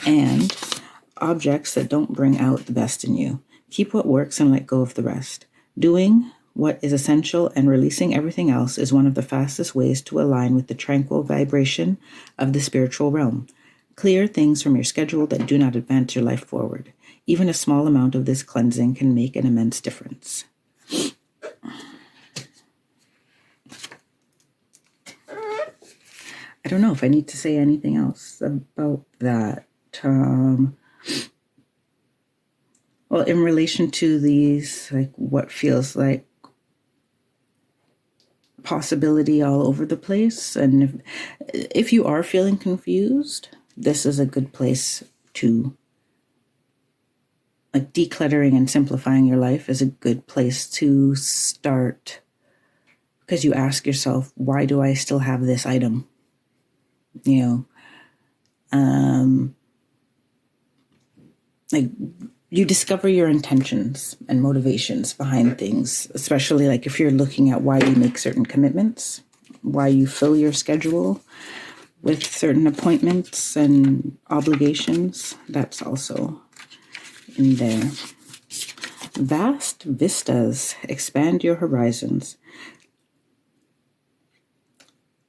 and objects that don't bring out the best in you. Keep what works and let go of the rest. Doing what is essential and releasing everything else is one of the fastest ways to align with the tranquil vibration of the spiritual realm. Clear things from your schedule that do not advance your life forward. Even a small amount of this cleansing can make an immense difference. I don't know if I need to say anything else about that. Well, in relation to these, like what feels like possibility all over the place, and if you are feeling confused, this is a good place to, like, decluttering and simplifying your life is a good place to start, because you ask yourself, why do I still have this item? Like, you discover your intentions and motivations behind things, especially like if you're looking at why you make certain commitments, why you fill your schedule with certain appointments and obligations. That's also in there. Vast vistas, expand your horizons.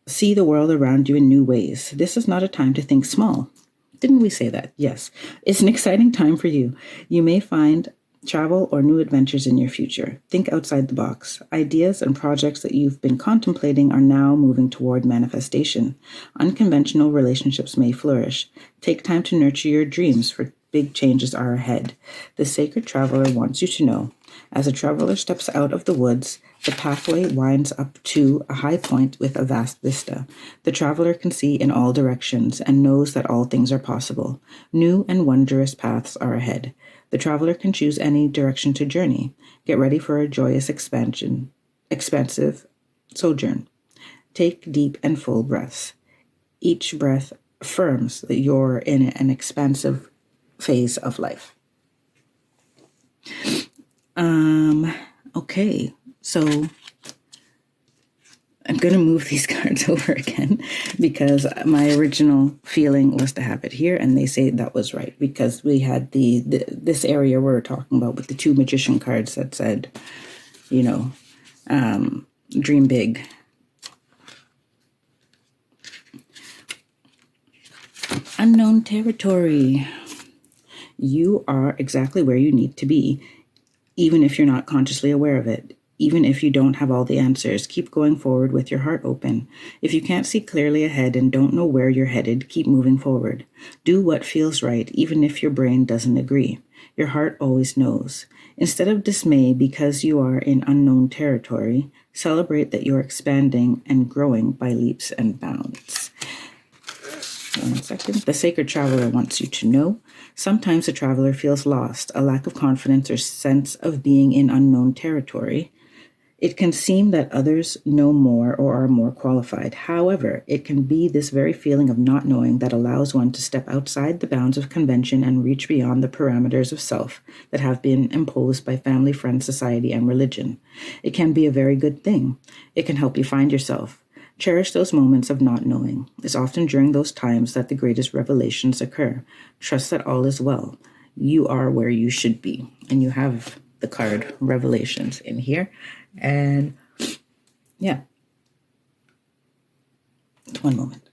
See the world around you in new ways. This is not a time to think small. Didn't we say that? Yes. It's an exciting time for you. You may find travel or new adventures in your future. Think outside the box. Ideas and projects that you've been contemplating are now moving toward manifestation. Unconventional relationships may flourish. Take time to nurture your dreams, for big changes are ahead. The Sacred Traveler wants you to know, as a traveler steps out of the woods, the pathway winds up to a high point with a vast vista. The traveler can see in all directions and knows that all things are possible. New and wondrous paths are ahead. The traveler can choose any direction to journey. Get ready for a joyous expansive sojourn. Take deep and full breaths. Each breath affirms that you're in an expansive phase of life. Okay, so I'm going to move these cards over again because my original feeling was to have it here, and they say that was right because we had this area we're talking about with the 2 magician cards that said, dream big. Unknown territory. You are exactly where you need to be, even if you're not consciously aware of it. Even if you don't have all the answers, keep going forward with your heart open. If you can't see clearly ahead and don't know where you're headed, keep moving forward. Do what feels right, even if your brain doesn't agree. Your heart always knows. Instead of dismay because you are in unknown territory, celebrate that you're expanding and growing by leaps and bounds. 1 second. The sacred traveler wants you to know. Sometimes a traveler feels lost, a lack of confidence or sense of being in unknown territory. It can seem that others know more or are more qualified. However, it can be this very feeling of not knowing that allows one to step outside the bounds of convention and reach beyond the parameters of self that have been imposed by family, friends, society, and religion. It can be a very good thing. It can help you find yourself. Cherish those moments of not knowing. It's often during those times that the greatest revelations occur. Trust that all is well. You are where you should be. And you have the card Revelations in here. And yeah. 1 moment.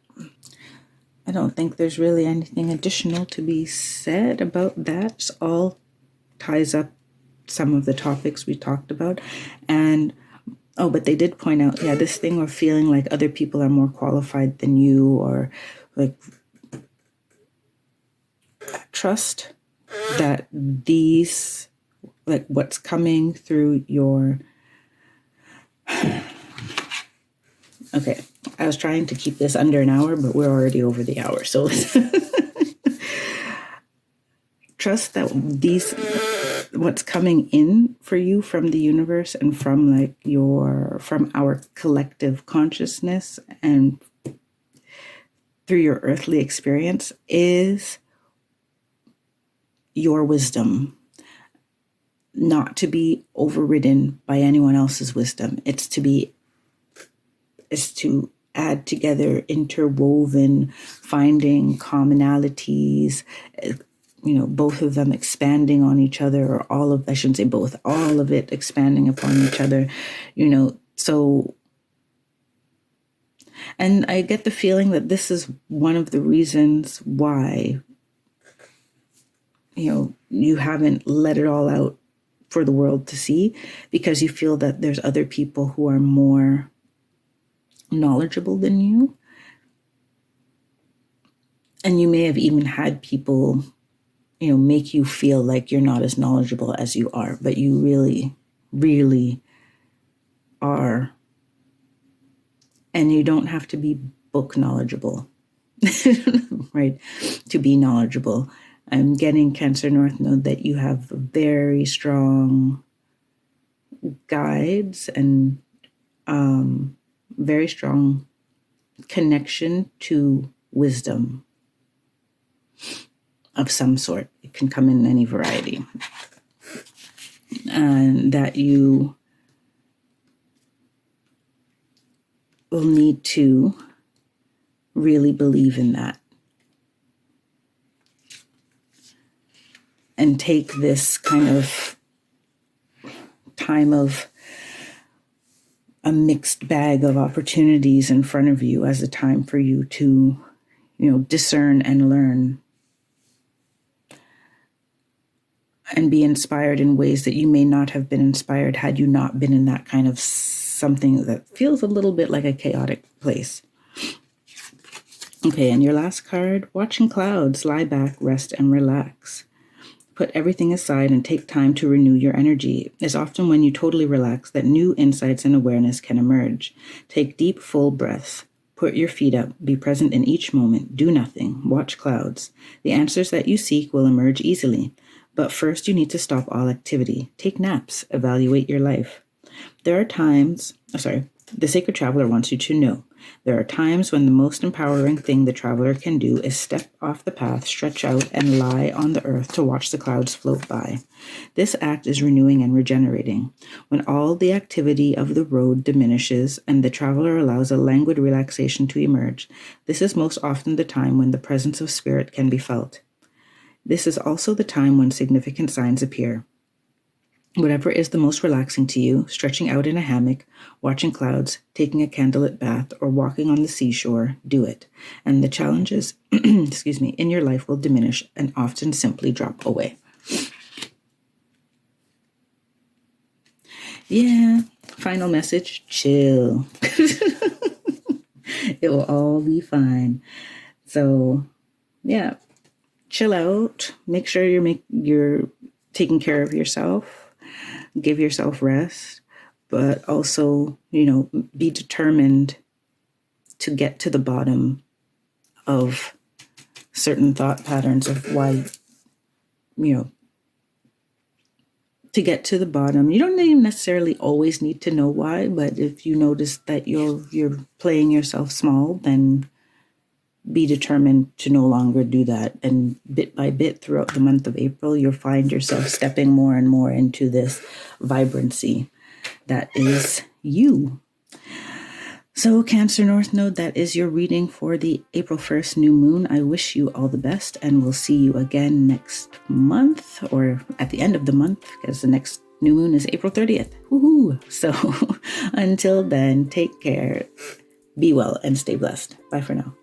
I don't think there's really anything additional to be said about that. It all ties up some of the topics we talked about. And but they did point out, this thing of feeling like other people are more qualified than you, or like trust that these, like what's coming through your... Okay, I was trying to keep this under an hour, but we're already over the hour. So trust that what's coming in for you from the universe and from from our collective consciousness and through your earthly experience is your wisdom, not to be overridden by anyone else's wisdom. It's to add together, interwoven, finding commonalities, both of them expanding on each other, or I shouldn't say both, all of it expanding upon each other, so. And I get the feeling that this is one of the reasons why, you haven't let it all out for the world to see, because you feel that there's other people who are more knowledgeable than you. And you may have even had people, make you feel like you're not as knowledgeable as you are, but you really, really are. And you don't have to be book knowledgeable, right, to be knowledgeable. I'm getting Cancer North Node that you have very strong guides and very strong connection to wisdom of some sort. It can come in any variety. And that you will need to really believe in that. And take this kind of time of a mixed bag of opportunities in front of you as a time for you to, discern and learn and be inspired in ways that you may not have been inspired had you not been in that kind of something that feels a little bit like a chaotic place. Okay, and your last card, watching clouds, lie back, rest, and relax. Put everything aside and take time to renew your energy. It's often when you totally relax that new insights and awareness can emerge. Take deep, full breaths. Put your feet up. Be present in each moment. Do nothing. Watch clouds. The answers that you seek will emerge easily. But first, you need to stop all activity. Take naps. Evaluate your life. There are times... the Sacred Traveler wants you to know. There are times when the most empowering thing the traveler can do is step off the path, stretch out, and lie on the earth to watch the clouds float by. This act is renewing and regenerating. When all the activity of the road diminishes and the traveler allows a languid relaxation to emerge, this is most often the time when the presence of spirit can be felt. This is also the time when significant signs appear. Whatever is the most relaxing to you, stretching out in a hammock, watching clouds, taking a candlelit bath, or walking on the seashore, do it. And the challenges, in your life will diminish and often simply drop away. Yeah, final message, chill. It will all be fine. So, yeah, chill out. Make sure you're taking care of yourself. Give yourself rest, but also, be determined to get to the bottom of certain thought patterns of why, to get to the bottom. You don't even necessarily always need to know why, but if you notice that you're playing yourself small, then be determined to no longer do that. And bit by bit throughout the month of April, you'll find yourself stepping more and more into this vibrancy that is you. So Cancer North Node, that is your reading for the April 1st new moon. I wish you all the best, and we'll see you again next month, or at the end of the month, because the next new moon is April 30th. Woohoo! So until then, take care, be well, and stay blessed. Bye for now.